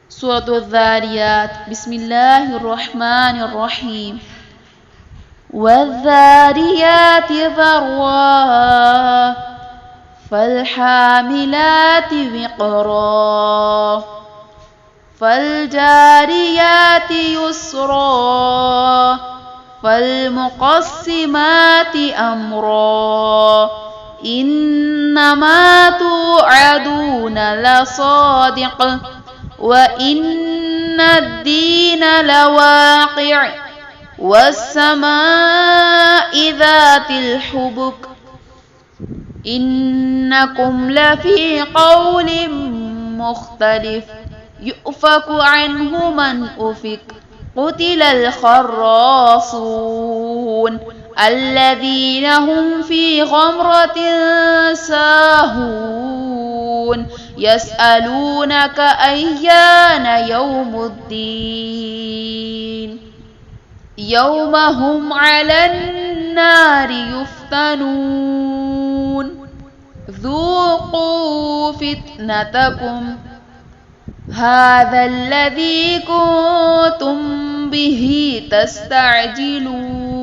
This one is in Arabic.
سورة الذاريات. بسم الله الرحمن الرحيم. والذاريات ذروا فالحاملات وقرا فالجاريات يسرا فالمقسمات أمرا إنما توعدون لصادق وإن الدين لواقع والسماء ذات الحبك إنكم لفي قول مختلف يؤفك عنه من أفك قتل الخراصون الذين هم في غمرة ساهون يسألونك أيان يوم الدين يوم هم على النار يفتنون ذوقوا فتنتكم هذا الذي كنتم به تستعجلون